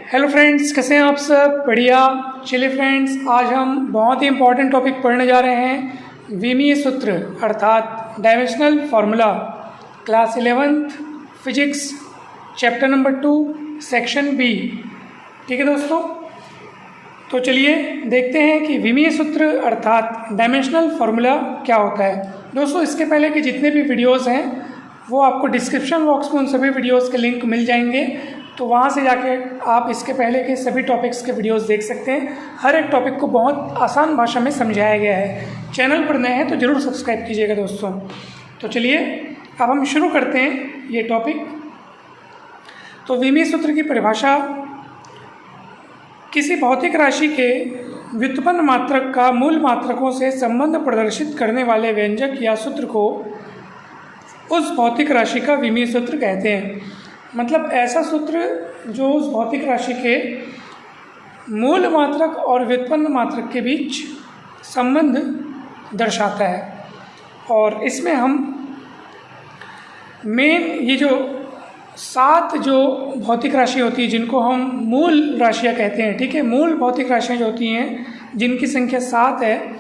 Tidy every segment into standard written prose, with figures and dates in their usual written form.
Hello friends, कैसे हैं आप सब? बढ़िया। चलिए फ्रेंड्स, आज हम बहुत ही इम्पोर्टेंट टॉपिक पढ़ने जा रहे हैं, विमीय सूत्र अर्थात dimensional formula, class 11th physics, chapter number 2, section B. ठीक है दोस्तों, तो चलिए देखते हैं कि विमीय सूत्र अर्थात डायमेंशनल फार्मूला क्या होता है। दोस्तों, इसके पहले के जितने भी वीडियोज़ हैं वो आपको डिस्क्रिप्शन बॉक्स में उन सभी वीडियोज़ के लिंक मिल जाएंगे, तो वहाँ से जाके आप इसके पहले के सभी टॉपिक्स के वीडियोस देख सकते हैं। हर एक टॉपिक को बहुत आसान भाषा में समझाया गया है। चैनल पर नए हैं तो ज़रूर सब्सक्राइब कीजिएगा दोस्तों। तो चलिए अब हम शुरू करते हैं ये टॉपिक। तो विमीय सूत्र की परिभाषा, किसी भौतिक राशि के व्युत्पन्न मात्रक का मूल मात्रकों से संबंध प्रदर्शित करने वाले व्यंजक या सूत्र को उस भौतिक राशि का विमीय सूत्र कहते हैं। मतलब ऐसा सूत्र जो उस भौतिक राशि के मूल मात्रक और व्युत्पन्न मात्रक के बीच संबंध दर्शाता है। और इसमें हम मेन ये जो 7 जो भौतिक राशि होती है जिनको हम मूल राशियाँ कहते हैं, ठीक है, मूल भौतिक राशियाँ जो होती हैं जिनकी संख्या 7 है,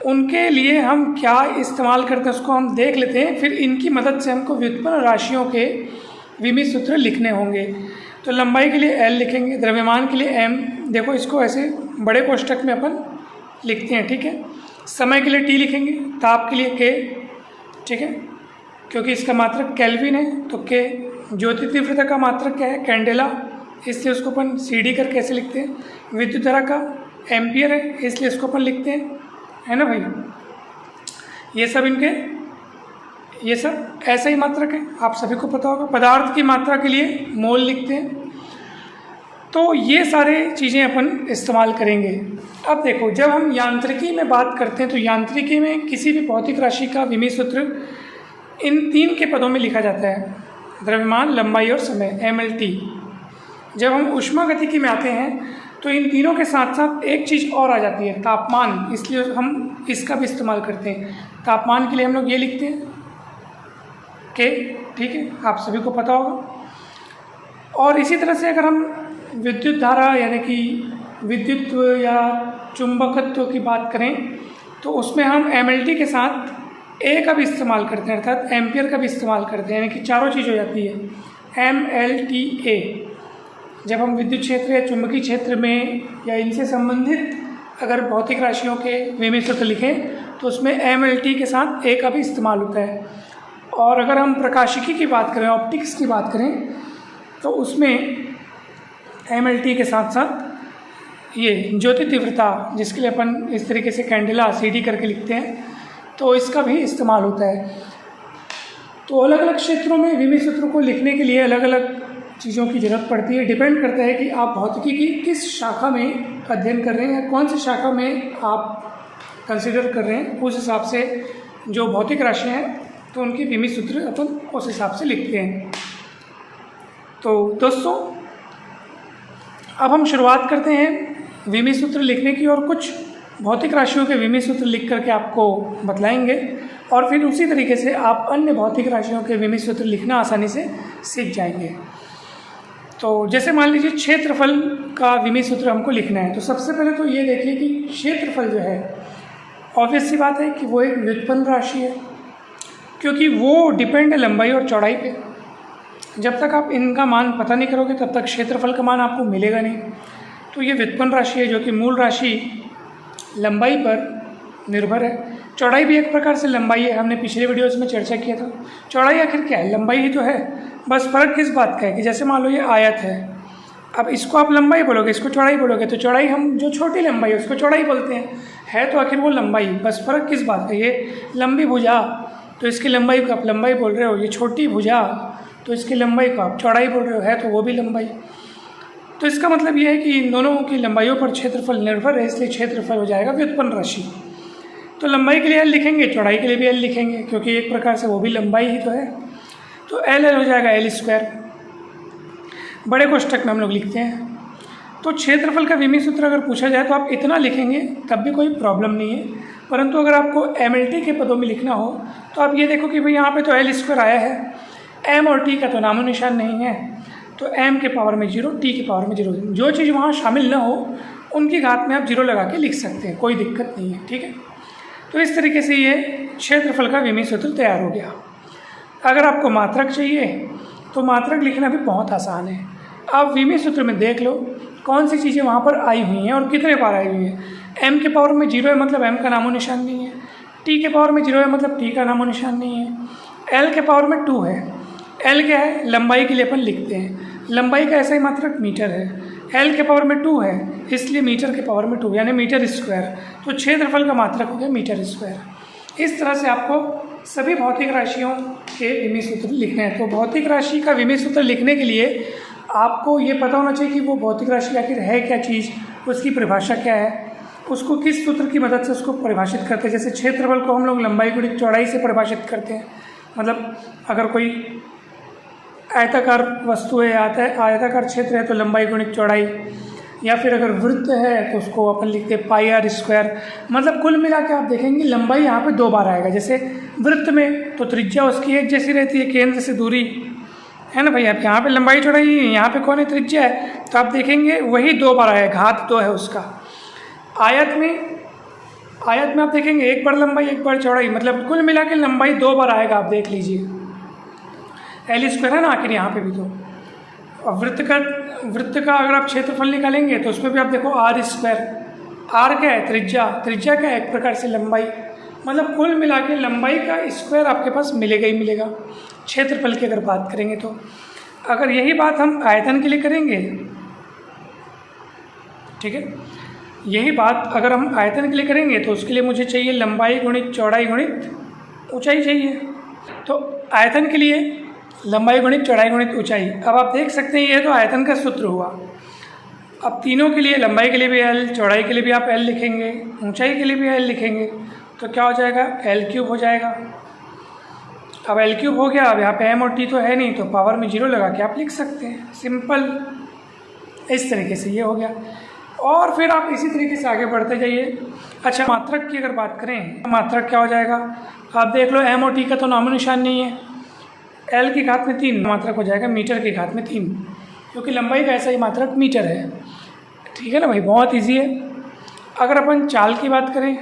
उनके लिए हम क्या इस्तेमाल करते हैं उसको हम देख लेते हैं। फिर इनकी मदद से हमको व्युत्पन्न राशियों के विमीय सूत्र लिखने होंगे। तो लंबाई के लिए L लिखेंगे, द्रव्यमान के लिए M, देखो इसको ऐसे बड़े कोष्ठक में अपन लिखते हैं, ठीक है। समय के लिए T लिखेंगे, ताप के लिए K, ठीक है, क्योंकि इसका मात्रक केल्विन है तो K। ज्योति तीव्रता का मात्रक क्या है? कैंडेला, इसलिए उसको अपन CD कर कैसे लिखते हैं। विद्युत धारा का एम्पियर है, इसलिए इसको अपन लिखते हैं, है ना भाई। ये सब ऐसा ही मात्रक है, आप सभी को पता होगा। पदार्थ की मात्रा के लिए मोल लिखते हैं। तो ये सारे चीज़ें अपन इस्तेमाल करेंगे। अब देखो, जब हम यांत्रिकी में बात करते हैं तो यांत्रिकी में किसी भी भौतिक राशि का विमीय सूत्र इन 3 के पदों में लिखा जाता है, द्रव्यमान, लंबाई और समय, MLT। जब हम ऊष्मागतिकी में आते हैं तो इन तीनों के साथ साथ एक चीज़ और आ जाती है, तापमान, इसलिए हम इसका भी इस्तेमाल करते हैं। तापमान के लिए हम लोग ये लिखते हैं K, ठीक है, आप सभी को पता होगा। और इसी तरह से अगर हम विद्युत धारा यानी कि विद्युत या चुंबकत्व की बात करें तो उसमें हम MLT के साथ A का भी इस्तेमाल करते हैं, अर्थात एम्पियर का भी इस्तेमाल करते हैं, यानी कि चारों चीज़ हो जाती है MLTA। जब हम विद्युत क्षेत्र या चुंबकीय क्षेत्र में या इनसे संबंधित अगर भौतिक राशियों के विमीय सूत्र लिखें तो उसमें MLT के साथ A का भी इस्तेमाल होता है। और अगर हम प्रकाशिकी की बात करें, ऑप्टिक्स की बात करें, तो उसमें MLT के साथ साथ ये ज्योति तीव्रता, जिसके लिए अपन इस तरीके से कैंडेला CD करके लिखते हैं, तो इसका भी इस्तेमाल होता है। तो अलग अलग क्षेत्रों में विमीय सूत्र को लिखने के लिए अलग अलग चीज़ों की ज़रूरत पड़ती है। डिपेंड करता है कि आप भौतिकी की किस शाखा में अध्ययन कर रहे हैं या कौन सी शाखा में आप कंसिडर कर रहे हैं, उस हिसाब से जो भौतिक राशियाँ हैं तो उनकी विमीय सूत्र अपन उस हिसाब से लिखते हैं। तो दोस्तों, अब हम शुरुआत करते हैं विमीय सूत्र लिखने की और कुछ भौतिक राशियों के विमीय सूत्र लिख करके आपको बतलाएंगे और फिर उसी तरीके से आप अन्य भौतिक राशियों के विमीय सूत्र लिखना आसानी से सीख जाएंगे। तो जैसे मान लीजिए क्षेत्रफल का विमीय सूत्र हमको लिखना है, तो सबसे पहले तो ये देखिए कि क्षेत्रफल जो है, ऑब्वियस सी बात है कि वो एक व्युत्पन्न राशि है, क्योंकि वो डिपेंड है लंबाई और चौड़ाई पे। जब तक आप इनका मान पता नहीं करोगे तब तक क्षेत्रफल का मान आपको मिलेगा नहीं। तो ये व्युत्पन्न राशि है जो कि मूल राशि लंबाई पर निर्भर है। चौड़ाई भी एक प्रकार से लंबाई है, हमने पिछले वीडियोस में चर्चा किया था। चौड़ाई आखिर क्या है? लंबाई ही तो है। बस फ़र्क किस बात का है कि जैसे मान लो ये आयत है, अब इसको आप लंबाई बोलोगे, इसको चौड़ाई बोलोगे, तो चौड़ाई हम जो छोटी लंबाई है उसको चौड़ाई बोलते हैं, है तो आखिर वो लंबाई। बस फ़र्क किस बात का? ये लंबी भुजा तो इसकी लंबाई को आप लंबाई बोल रहे हो, ये छोटी भुजा तो इसकी लंबाई को आप चौड़ाई बोल रहे हो, है तो वो भी लंबाई। तो इसका मतलब ये है कि इन दोनों की लंबाइयों पर क्षेत्रफल निर्भर है, इसलिए क्षेत्रफल हो जाएगा व्युत्पन्न राशि। तो लंबाई के लिए L लिखेंगे, चौड़ाई के लिए भी L लिखेंगे, क्योंकि एक प्रकार से वो भी लंबाई ही तो है। तो L हो जाएगा L², बड़े कोष्ठक में हम लोग लिखते हैं। तो क्षेत्रफल का विमीय सूत्र अगर पूछा जाए तो आप इतना लिखेंगे तब भी कोई प्रॉब्लम नहीं है, परंतु अगर आपको MLT के पदों में लिखना हो तो आप ये देखो कि भाई यहाँ पे तो L² आया है, M और T का तो नामो निशान नहीं है। तो m के पावर में 0, t के पावर में 0, जो चीज़ वहाँ शामिल ना हो उनकी घात में आप 0 लगा के लिख सकते हैं, कोई दिक्कत नहीं है। ठीक है, तो इस तरीके से ये क्षेत्रफल का विमीय सूत्र तैयार हो गया। अगर आपको मात्रक चाहिए तो मात्रक लिखना भी बहुत आसान है। आप विमीय सूत्र में देख लो कौन सी चीज़ें वहाँ पर आई हुई हैं और कितने बार आई हुई है। m के पावर में 0 है मतलब m का नामो निशान नहीं है, t के पावर में 0 है मतलब t का नामो निशान नहीं है, l के पावर में 2 है, l क्या है, लंबाई के लिए अपन लिखते हैं, लंबाई का ऐसा ही मात्रक मीटर है, l के पावर में 2 है इसलिए मीटर के पावर में 2 यानी मीटर स्क्वायर, तो क्षेत्रफल का मात्रक हो गया मीटर स्क्वायर। इस तरह से आपको सभी भौतिक राशियों के विमीय सूत्र लिखने हैं। तो भौतिक राशि का विमीय सूत्र लिखने के लिए आपको ये पता होना चाहिए कि वो भौतिक राशि आखिर है क्या चीज़, उसकी परिभाषा क्या है, उसको किस सूत्र की मदद से उसको परिभाषित करते हैं। जैसे क्षेत्रफल को हम लोग लंबाई गुणित चौड़ाई से परिभाषित करते हैं, मतलब अगर कोई आयताकार वस्तु है, आयताकार क्षेत्र है तो लंबाई गुणित चौड़ाई, या फिर अगर वृत्त है तो उसको अपन लिखते हैं पाई आर स्क्वायर। मतलब कुल मिला के आप देखेंगे लंबाई यहाँ पे 2 बार आएगा। जैसे वृत्त में तो त्रिज्या उसकी एक जैसी रहती है, केंद्र से दूरी है ना भाई, आप यहाँ पे लंबाई चौड़ाई यहाँ पे कौन है, त्रिज्या है, तो आप देखेंगे वही 2 बार आएगा, घात 2 है उसका। आयत में आप देखेंगे 1 बार लंबाई 1 बार चौड़ाई, मतलब कुल मिला के लंबाई 2 बार आएगा। आप देख लीजिए एल स्क्वायर है ना आखिर यहाँ पे भी। तो और वृत्त का अगर आप क्षेत्रफल निकालेंगे तो उसमें भी आप देखो आर स्क्वायर, आर क्या है, त्रिज्या क्या है, एक प्रकार से लंबाई, मतलब कुल मिला के लंबाई का स्क्वायर आपके पास मिलेगा ही मिलेगा। क्षेत्रफल की अगर बात करेंगे तो अगर यही बात हम आयतन के लिए करेंगे, ठीक है, यही बात अगर हम आयतन के लिए करेंगे तो उसके लिए मुझे चाहिए लंबाई गुणित चौड़ाई गुणित ऊंचाई चाहिए। तो आयतन के लिए लंबाई गुणित चौड़ाई गुणित ऊंचाई। अब आप देख सकते हैं ये तो आयतन का सूत्र हुआ। अब तीनों के लिए, लंबाई के लिए भी एल, चौड़ाई के लिए भी आप एल लिखेंगे, ऊंचाई के लिए भी एल लिखेंगे, तो क्या हो जाएगा, एल क्यूब हो जाएगा। अब एल क्यूब हो गया। अब यहाँ पे एम और टी तो है नहीं तो पावर में 0 लगा के आप लिख सकते हैं, सिंपल। इस तरीके से ये हो गया। और फिर आप इसी तरीके से आगे बढ़ते जाइए। अच्छा, मात्रक की अगर बात करें, मात्रक क्या हो जाएगा, आप देख लो एम और टी का तो नामो निशान नहीं है, एल की घात में 3 मात्रक हो जाएगा मीटर की घात में 3, क्योंकि लंबाई का ऐसा ही मात्रक मीटर है। ठीक है ना भाई, बहुत इजी है। अगर अपन चाल की बात करें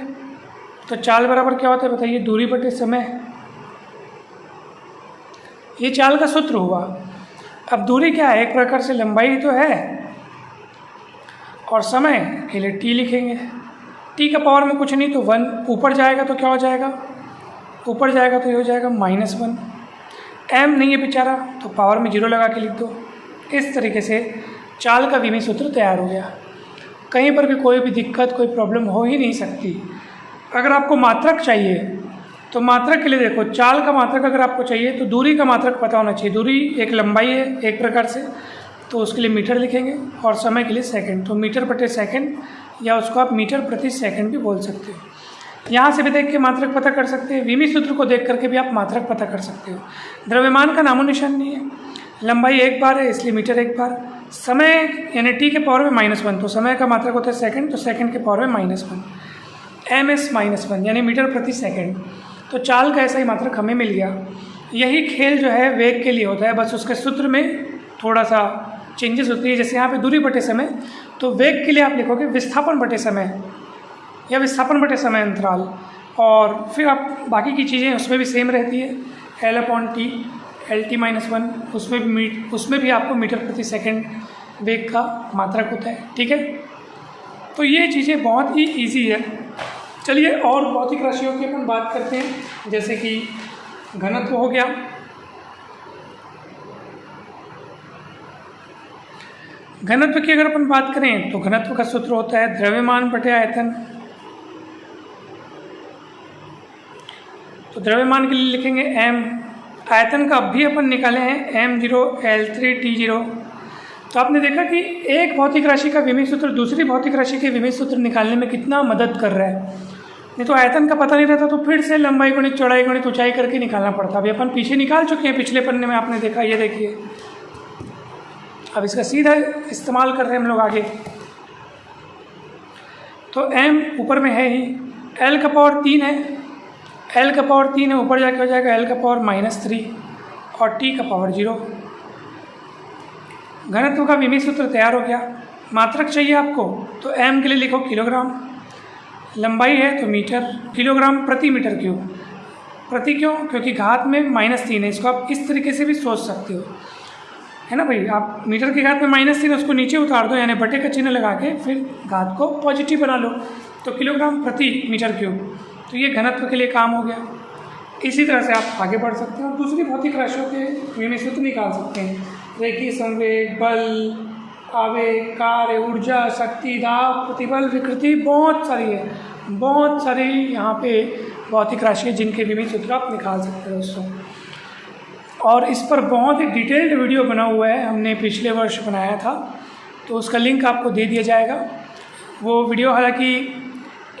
तो चाल बराबर क्या होता है बताइए, दूरी बटे समय। ये चाल का सूत्र हुआ। अब दूरी क्या है, एक प्रकार से लंबाई तो है, और समय के लिए टी लिखेंगे। टी का पावर में कुछ नहीं तो 1, ऊपर जाएगा तो क्या हो जाएगा, ऊपर जाएगा तो ये हो जाएगा -1। एम नहीं है बेचारा तो पावर में 0 लगा के लिख दो। इस तरीके से चाल का विमीय सूत्र तैयार हो गया। कहीं पर भी कोई भी दिक्कत, कोई प्रॉब्लम हो ही नहीं सकती। अगर आपको मात्रक चाहिए तो मात्रक के लिए देखो, चाल का मात्रक अगर आपको चाहिए तो दूरी का मात्रक पता होना चाहिए। दूरी एक लंबाई है एक प्रकार से, तो उसके लिए मीटर लिखेंगे, और समय के लिए सेकंड, तो मीटर प्रति सेकंड, या उसको आप मीटर प्रति सेकंड भी बोल सकते हो। यहाँ से भी देख के मात्रक पता कर सकते हैं, विमीय सूत्र को देख करके भी आप मात्रक पता कर सकते हो। द्रव्यमान का नामो निशान नहीं है, लंबाई 1 बार है इसलिए मीटर 1 बार, समय यानी टी के पावर में -1, तो समय का मात्रक होता है सेकंड, तो सेकंड के पावर में -1, ms -1 यानी मीटर प्रति सेकंड। तो चाल का ऐसा ही मात्रक हमें मिल गया। यही खेल जो है वेग के लिए होता है, बस उसके सूत्र में थोड़ा सा चेंजेस होती है। जैसे यहाँ पे दूरी बटे समय, तो वेग के लिए आप लिखोगे विस्थापन बटे समय या विस्थापन बटे समय अंतराल, और फिर आप बाकी की चीज़ें उसमें भी सेम रहती है, L/T, LT-1, उसमें भी आपको मीटर प्रति सेकंड वेग का मात्रक होता है। ठीक है, तो ये चीज़ें बहुत ही ईजी है। चलिए और भौतिक राशियों की अपन बात करते हैं, जैसे कि घनत्व हो गया। घनत्व की अगर अपन बात करें तो घनत्व का सूत्र होता है द्रव्यमान बटे आयतन। तो द्रव्यमान के लिए लिखेंगे m, आयतन का अब भी अपन निकाले हैं m0 L3T0। तो आपने देखा कि एक भौतिक राशि का विमीय सूत्र दूसरी भौतिक राशि के विमीय सूत्र निकालने में कितना मदद कर रहा है। नहीं तो आयतन का पता नहीं रहता तो फिर से लंबाई गुणित चौड़ाई गुणित ऊंचाई करके निकालना पड़ता। अभी अपन पीछे निकाल चुके हैं, पिछले पन्ने में आपने देखा, ये देखिए। अब इसका सीधा इस्तेमाल कर रहे हैं हम लोग आगे। तो m ऊपर में है ही, l का पावर 3 है, l का पावर 3 है, ऊपर जाके हो जाएगा l का पावर -3 और t का पावर 0। घनत्व का विमी सूत्र तैयार हो गया। मात्रक चाहिए आपको तो m के लिए लिखो किलोग्राम, लंबाई है तो मीटर, किलोग्राम प्रति मीटर क्यूब। प्रति क्यों? क्योंकि घात में -3 है, इसको आप इस तरीके से भी सोच सकते हो, है ना भाई। आप मीटर की घात में -3 उसको नीचे उतार दो, यानी बटे का चिन्ह लगा के फिर घात को पॉजिटिव बना लो, तो किलोग्राम प्रति मीटर क्यूब। तो ये घनत्व के लिए काम हो गया। इसी तरह से आप आगे बढ़ सकते हैं और दूसरी भौतिक राशियों के विमी सूत्र निकाल सकते हैं। रेखीय संवेग, बल, आवेग, कार्य, ऊर्जा, शक्ति, दाब, प्रतिबल, विकृति, बहुत सारी है, बहुत सारी यहाँ पे भौतिक राशि है जिनके विमी सूत्र आप निकाल सकते हैं दोस्तों। और इस पर बहुत ही डिटेल्ड वीडियो बना हुआ है, हमने पिछले वर्ष बनाया था, तो उसका लिंक आपको दे दिया जाएगा। वो वीडियो हालांकि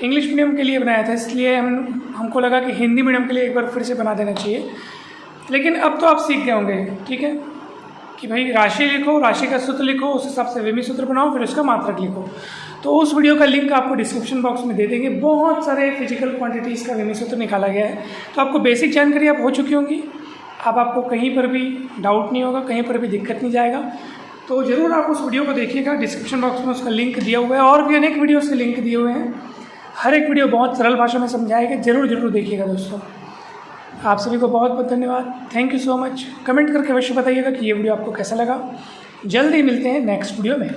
इंग्लिश मीडियम के लिए बनाया था, इसलिए हमको लगा कि हिंदी मीडियम के लिए एक बार फिर से बना देना चाहिए। लेकिन अब तो आप सीख गए होंगे, ठीक है, कि भाई राशि लिखो, राशि का सूत्र लिखो, उस हिसाब से विमी सूत्र बनाओ, फिर उसका मात्रक लिखो। तो उस वीडियो का लिंक आपको डिस्क्रिप्शन बॉक्स में दे देंगे। बहुत सारे फिजिकल क्वांटिटीज़ का विमी सूत्र निकाला गया है, तो आपको बेसिक जानकारी अब हो चुकी होंगी। अब आपको कहीं पर भी डाउट नहीं होगा, कहीं पर भी दिक्कत नहीं जाएगा। तो ज़रूर आप उस वीडियो को देखिएगा, डिस्क्रिप्शन बॉक्स में उसका लिंक दिया हुआ है, और भी अनेक वीडियो के लिंक दिए हुए हैं। हर एक वीडियो बहुत सरल भाषा में समझाएगा, ज़रूर देखिएगा दोस्तों। आप सभी को बहुत बहुत धन्यवाद, thank you so much. Comment करके अवश्य बताइएगा कि ये वीडियो आपको कैसा लगा। जल्द ही मिलते हैं नेक्स्ट वीडियो में।